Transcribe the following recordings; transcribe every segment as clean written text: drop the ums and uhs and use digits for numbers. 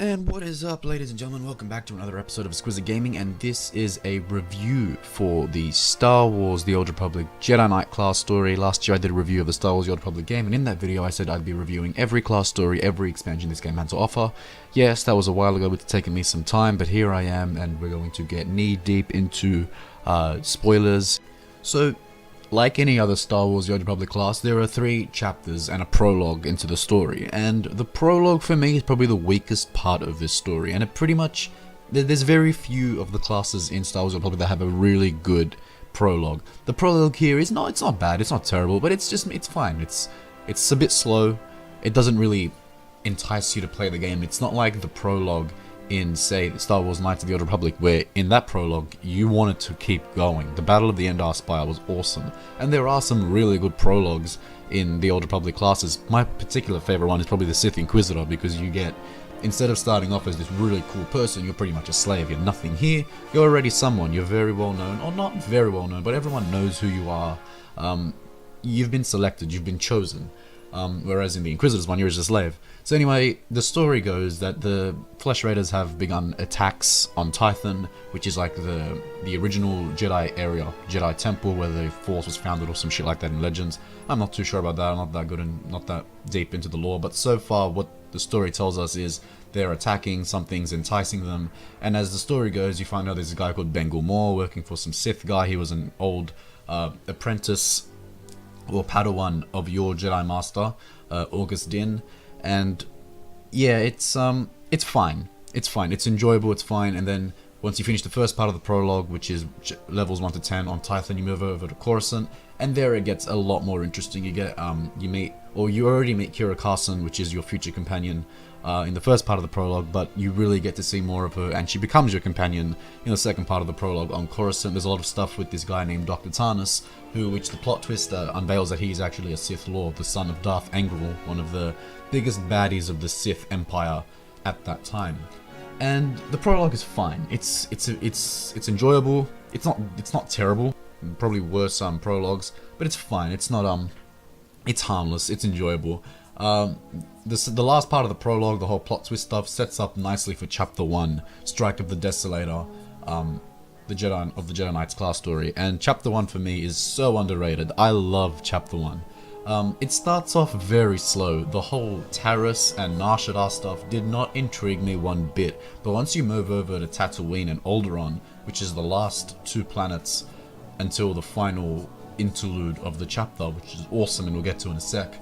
And what is up, ladies and gentlemen? Welcome back to another episode of eXquisite Gaming, and this is a review for the Star Wars The Old Republic Jedi Knight class story. Last year I did a review of the Star Wars The Old Republic game, and in that video I said I'd be reviewing every class story, every expansion this game had to offer. Yes, that was a while ago, it's taken me some time, but here I am, and we're going to get knee-deep into spoilers. So, like any other Star Wars The Old Republic class, there are 3 chapters and a prologue into the story, and the prologue for me is probably the weakest part of this story, and it pretty much, there's very few of the classes in Star Wars The Old Republic that have a really good prologue. The prologue here is it's not bad, it's not terrible, but it's fine, it's a bit slow, it doesn't really entice you to play the game. It's not like the prologue in, say, Star Wars Knights of the Old Republic, where in that prologue you wanted to keep going. The Battle of the Endar Spire was awesome, and there are some really good prologues in the Old Republic classes. My particular favorite one is probably the Sith Inquisitor, because you get, instead of starting off as this really cool person, you're pretty much a slave. You're nothing here, you're already someone. You're very well known, or not very well known, but everyone knows who you are. You've been selected, you've been chosen. Whereas in the Inquisitor's one, you're just a slave. So anyway, the story goes that the Flesh Raiders have begun attacks on Tython, which is like the original Jedi area, Jedi Temple, where the Force was founded or some shit like that in Legends. I'm not too sure about that, I'm not that good and not that deep into the lore, but so far what the story tells us is they're attacking, something's enticing them, and as the story goes, you find out there's a guy called Bengal Moore working for some Sith guy. He was an old apprentice or Padawan of your Jedi Master, August Din, and yeah, it's fine. It's fine. It's enjoyable. It's fine. And then once you finish the first part of the prologue, which is levels 1 to 10 on Tython, you move over to Coruscant, and there it gets a lot more interesting. You get you already meet Kira Carson, which is your future companion, in the first part of the prologue, but you really get to see more of her, and she becomes your companion in the second part of the prologue on Coruscant. There's a lot of stuff with this guy named Dr. Tarnus, which the plot twist unveils that he's actually a Sith Lord, the son of Darth Angral, one of the biggest baddies of the Sith Empire at that time. And the prologue is fine. It's enjoyable. It's not terrible. Probably worse prologues, but it's fine. It's not it's harmless. It's enjoyable. The last part of the prologue, the whole plot twist stuff, sets up nicely for Chapter 1, Strike of the Desolator, the Jedi Knights class story. And Chapter 1 for me is so underrated. I love Chapter 1. It starts off very slow. The whole Taris and Nar Shaddaa stuff did not intrigue me one bit, but once you move over to Tatooine and Alderaan, which is the last 2 planets until the final interlude of the chapter, which is awesome and we'll get to in a sec,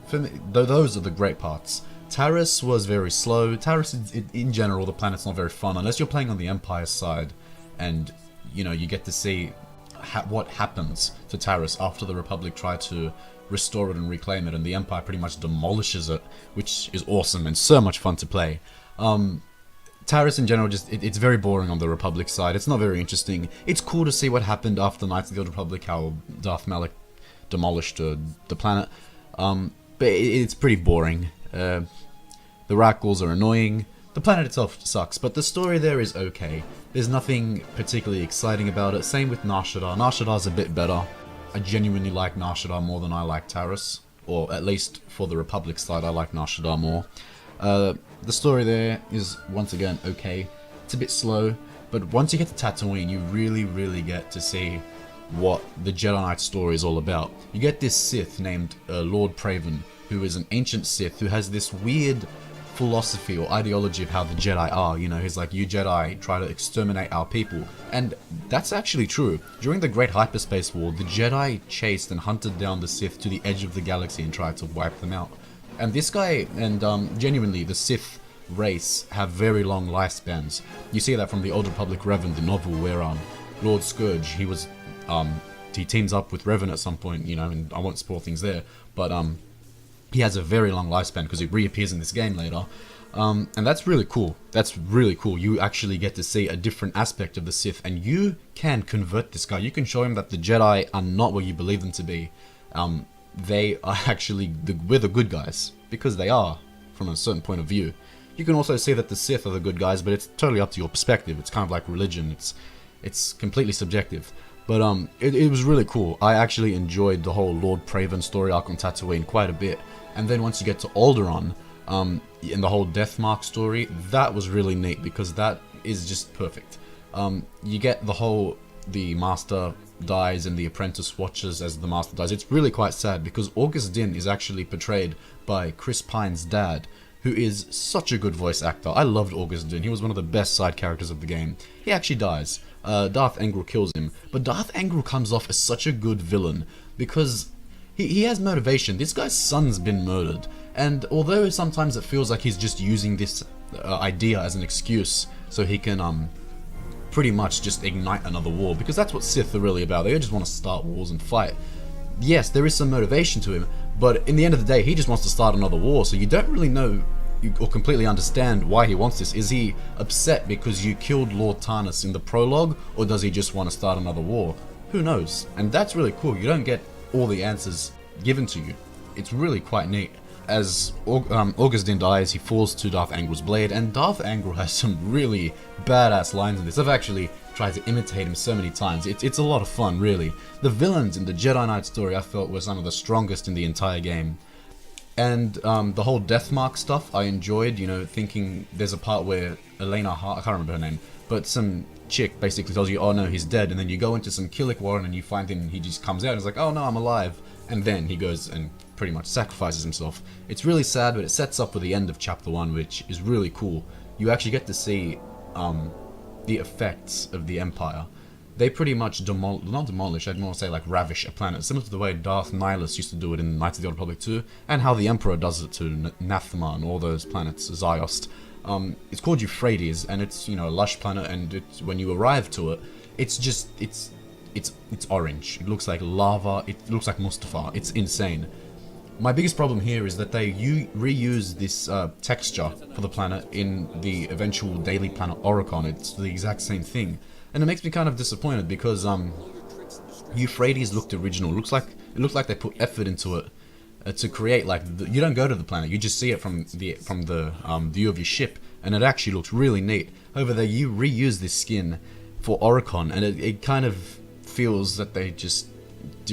for me, those are the great parts. Taris was very slow. Taris, in general, the planet's not very fun unless you're playing on the Empire side, and you get to see what happens to Taris after the Republic try to restore it and reclaim it, and the Empire pretty much demolishes it, which is awesome and so much fun to play. Taris in general, it's very boring on the Republic side. It's not very interesting. It's cool to see what happened after Knights of the Old Republic, how Darth Malak demolished the planet, but it's pretty boring. The Rakghouls are annoying. The planet itself sucks, but the story there is okay. There's nothing particularly exciting about it. Same with Nar Shaddaa. Nar Shaddaa's a bit better. I genuinely like Nar Shaddaa more than I like Taris, or at least for the Republic side, I like Nar Shaddaa more. The story there is, once again, okay. It's a bit slow, but once you get to Tatooine, you really get to see what the Jedi Knight story is all about. You get this Sith named Lord Praven, who is an ancient Sith who has this weird philosophy or ideology of how the Jedi are. He's like, you Jedi try to exterminate our people, and that's actually true. During the Great Hyperspace War, the Jedi chased and hunted down the Sith to the edge of the galaxy and tried to wipe them out. And this guy, and genuinely, the Sith race have very long lifespans. You see that from the Old Republic Revan, the novel, where Lord Scourge, he teams up with Revan at some point, and I won't spoil things there, but he has a very long lifespan because he reappears in this game later. And that's really cool. That's really cool. You actually get to see a different aspect of the Sith, and you can convert this guy. You can show him that the Jedi are not what you believe them to be. They are actually, we're the good guys, because they are, from a certain point of view. You can also see that the Sith are the good guys, but it's totally up to your perspective. It's kind of like religion. It's completely subjective. But it was really cool. I actually enjoyed the whole Lord Praven story arc on Tatooine quite a bit. And then once you get to Alderaan, and the whole Deathmark story, that was really neat because that is just perfect. You get the master dies and the apprentice watches as the master dies. It's really quite sad because August Din is actually portrayed by Chris Pine's dad, who is such a good voice actor. I loved August Din. He was one of the best side characters of the game. He actually dies. Darth Angral kills him, but Darth Angral comes off as such a good villain because he has motivation. This guy's son's been murdered, and although sometimes it feels like he's just using this idea as an excuse so he can pretty much just ignite another war, because that's what Sith are really about. They just want to start wars and fight. Yes, there is some motivation to him, but in the end of the day, he just wants to start another war, so you don't really know or completely understand why he wants this. Is he upset because you killed Lord Tarnus in the prologue, or does he just want to start another war? Who knows? And that's really cool. You don't get all the answers given to you. It's really quite neat. As August Din dies, he falls to Darth Angral's blade, and Darth Angral has some really badass lines in this. I've actually tried to imitate him so many times. It's a lot of fun, really. The villains in the Jedi Knight story I felt were some of the strongest in the entire game. And the whole Deathmark stuff I enjoyed, you know, thinking there's a part where Elena Hart, I can't remember her name, but some chick basically tells you, oh no, he's dead, and then you go into some Killik Warren and you find him, he just comes out and is like, oh no, I'm alive, and then he goes and pretty much sacrifices himself. It's really sad, but it sets up for the end of chapter 1, which is really cool. You actually get to see the effects of the Empire. They pretty much not demolish, I'd more say like ravish a planet, similar to the way Darth Nihilus used to do it in Knights of the Old Republic 2, and how the Emperor does it to Nathma and all those planets, Ziost. It's called Euphrates, and it's, you know, a lush planet, and when you arrive to it, it's just, it's orange. It looks like lava, it looks like Mustafar. It's insane. My biggest problem here is that they reuse this texture for the planet in the eventual daily planet Oricon. It's the exact same thing. And it makes me kind of disappointed because Euphrates looked original. It looked like they put effort into it to create, like, you don't go to the planet, you just see it from the view of your ship, and it actually looks really neat. However, they reuse this skin for Oricon, and it kind of feels that they just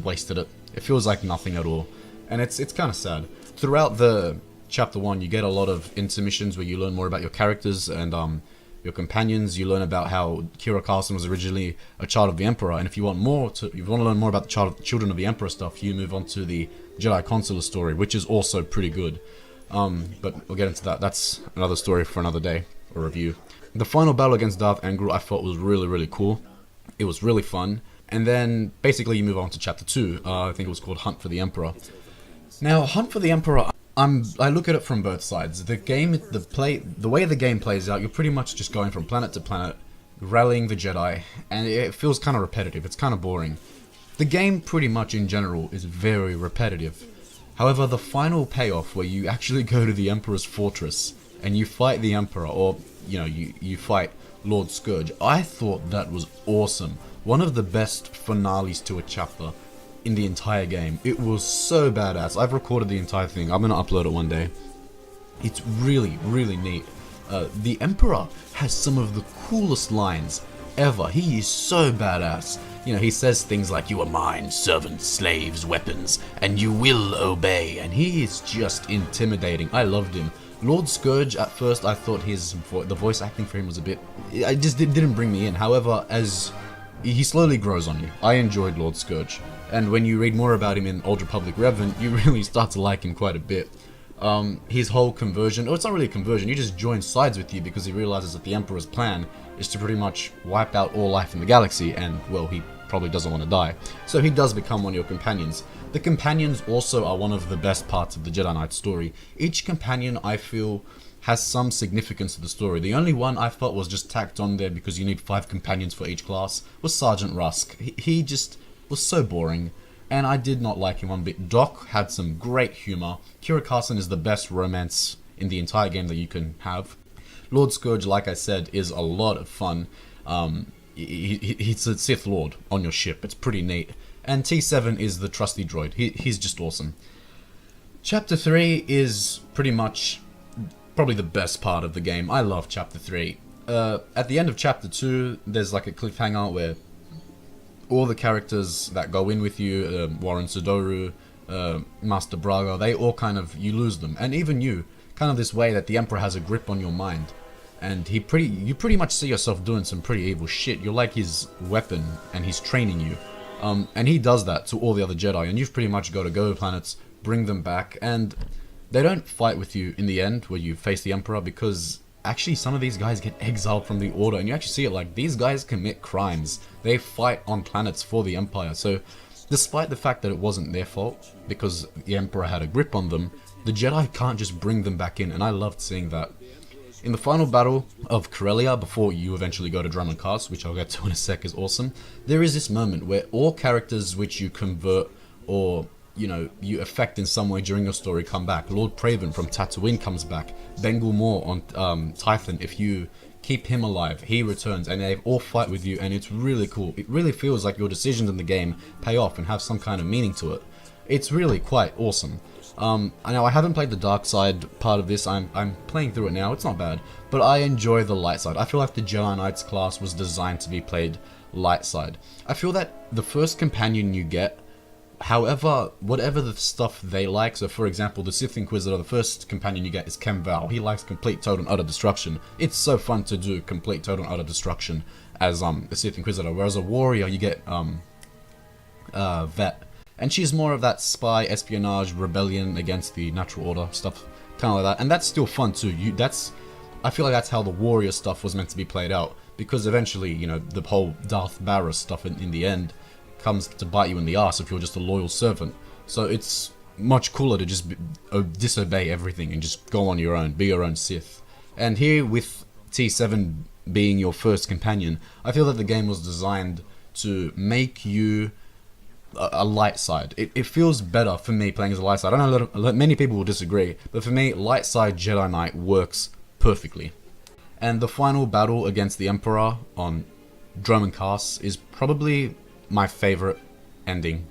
wasted it. It feels like nothing at all, and it's kind of sad. Throughout the chapter 1, you get a lot of intermissions where you learn more about your characters and your companions. You learn about how Kira Carson was originally a child of the Emperor, and if you want to learn more about the children of the Emperor stuff, you move on to the Jedi Consular story, which is also pretty good. But we'll get into that. That's another story for another day, or review. The final battle against Darth Angral I thought was really, really cool. It was really fun. And then basically you move on to chapter 2. I think it was called Hunt for the Emperor. Now, Hunt for the Emperor, I look at it from both sides. The way the game plays out, you're pretty much just going from planet to planet, rallying the Jedi, and it feels kind of repetitive. It's kind of boring. The game pretty much in general is very repetitive. However, the final payoff where you actually go to the Emperor's fortress and you fight the Emperor, or you fight Lord Scourge, I thought that was awesome. One of the best finales to a chapter in the entire game. It was so badass. I've recorded the entire thing. I'm gonna upload it one day. It's really, really neat. The Emperor has some of the coolest lines ever. He is so badass. You know, he says things like, "You are mine, servants, slaves, weapons, and you will obey." And he is just intimidating. I loved him. Lord Scourge, at first, I thought the voice acting for him was a bit... It just didn't bring me in. However, as he slowly grows on you, I enjoyed Lord Scourge. And when you read more about him in Old Republic Revenant, you really start to like him quite a bit. His whole conversion, or it's not really a conversion, he just joins sides with you because he realizes that the Emperor's plan is to pretty much wipe out all life in the galaxy, and, well, he probably doesn't want to die. So he does become one of your companions. The companions also are one of the best parts of the Jedi Knight story. Each companion, I feel, has some significance to the story. The only one I felt was just tacked on there because you need 5 companions for each class was Sergeant Rusk. He just was so boring, and I did not like him one bit. Doc had some great humor. Kira Carson is the best romance in the entire game that you can have. Lord Scourge, like I said, is a lot of fun. He's a Sith Lord on your ship. It's pretty neat. And T7 is the trusty droid. He's just awesome. Chapter 3 is pretty much probably the best part of the game. I love Chapter 3. At the end of Chapter 2, there's like a cliffhanger where all the characters that go in with you, Warren Sidoru, Master Braga, they all kind of, you lose them. And even you kind of this way that the Emperor has a grip on your mind. And you pretty much see yourself doing some pretty evil shit. You're like his weapon, and he's training you. And he does that to all the other Jedi, and you've pretty much got to go to planets, bring them back, and they don't fight with you in the end, where you face the Emperor, because actually some of these guys get exiled from the Order, and you actually see it like, these guys commit crimes. They fight on planets for the Empire, so despite the fact that it wasn't their fault, because the Emperor had a grip on them, the Jedi can't just bring them back in, and I loved seeing that. In the final battle of Corellia, before you eventually go to Drummond Cast, which I'll get to in a sec, is awesome, there is this moment where all characters which you convert or, you know, you affect in some way during your story come back. Lord Praven from Tatooine comes back. Bengal Moore on Tython, if you keep him alive, he returns, and they all fight with you, and it's really cool. It really feels like your decisions in the game pay off and have some kind of meaning to it. It's really quite awesome. I know I haven't played the dark side part of this. I'm playing through it now. It's not bad, but I enjoy the light side. I feel like the Jedi Knights class was designed to be played light side. I feel that the first companion you get, however, whatever the stuff they like, so for example, the Sith Inquisitor, the first companion you get is Kem Val. He likes complete, total, and utter destruction. It's so fun to do complete, total, and utter destruction as a Sith Inquisitor, whereas a warrior you get Vet. And she's more of that spy, espionage, rebellion against the natural order stuff, kind of like that. And that's still fun too. I feel like that's how the warrior stuff was meant to be played out, because eventually, you know, the whole Darth Barris stuff in the end comes to bite you in the ass if you're just a loyal servant. So it's much cooler to just disobey everything and just go on your own, be your own Sith. And here with T7 being your first companion, I feel that the game was designed to make you a light side. It feels better for me playing as a light side. I know many people will disagree, but for me, light side Jedi Knight works perfectly. And the final battle against the Emperor on Drummond Cast is probably my favorite ending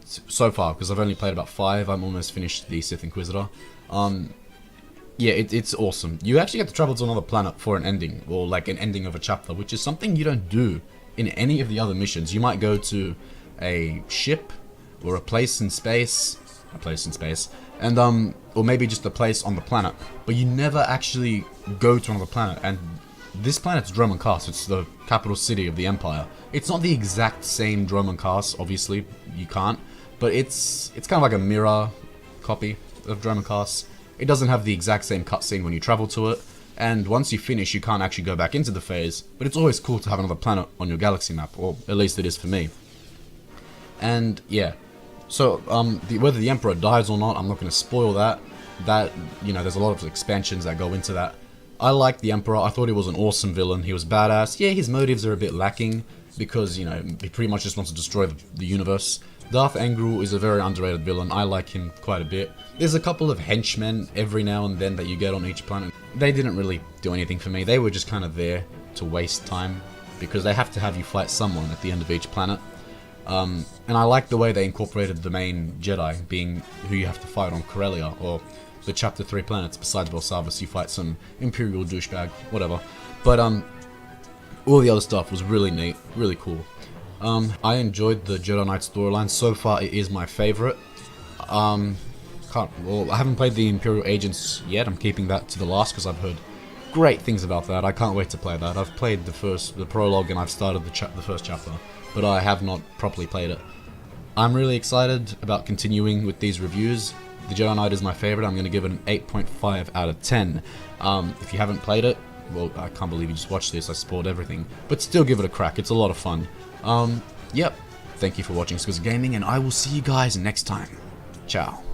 so far, because I've only played about 5. I'm almost finished the Sith Inquisitor. Yeah, it's awesome. You actually get to travel to another planet for an ending, or like an ending of a chapter, which is something you don't do in any of the other missions. You might go to a ship or a place in space, and or maybe just a place on the planet, but you never actually go to another planet. And this planet's Drummond Cast. It's the capital city of the Empire. It's not the exact same Drummond Cast, obviously you can't, but it's kind of like a mirror copy of Drummond Cast. It doesn't have the exact same cutscene when you travel to it, and once you finish you can't actually go back into the phase, but it's always cool to have another planet on your galaxy map, or at least it is for me. And yeah, so whether the Emperor dies or not, I'm not going to spoil that. You know, there's a lot of expansions that go into that. I like the Emperor. I thought he was an awesome villain. He was badass. Yeah, his motives are a bit lacking, because, you know, he pretty much just wants to destroy the universe. Darth Angral is a very underrated villain. I like him quite a bit. There's a couple of henchmen every now and then that you get on each planet. They didn't really do anything for me. They were just kind of there to waste time, because they have to have you fight someone at the end of each planet. And I like the way they incorporated the main Jedi being who you have to fight on Corellia, or the Chapter 3 planets besides Belsavis. You fight some Imperial douchebag, whatever. But all the other stuff was really neat, really cool. I enjoyed the Jedi Knight storyline. So far, it is my favorite. I haven't played the Imperial Agents yet. I'm keeping that to the last because I've heard great things about that. I can't wait to play that. I've played the prologue, and I've started the first chapter, but I have not properly played it. I'm really excited about continuing with these reviews. The Jedi Knight is my favorite. I'm going to give it an 8.5 out of 10. If you haven't played it, well, I can't believe you just watched this. I spoiled everything. But still give it a crack. It's a lot of fun. Yep. Thank you for watching eXquisite Gaming, and I will see you guys next time. Ciao.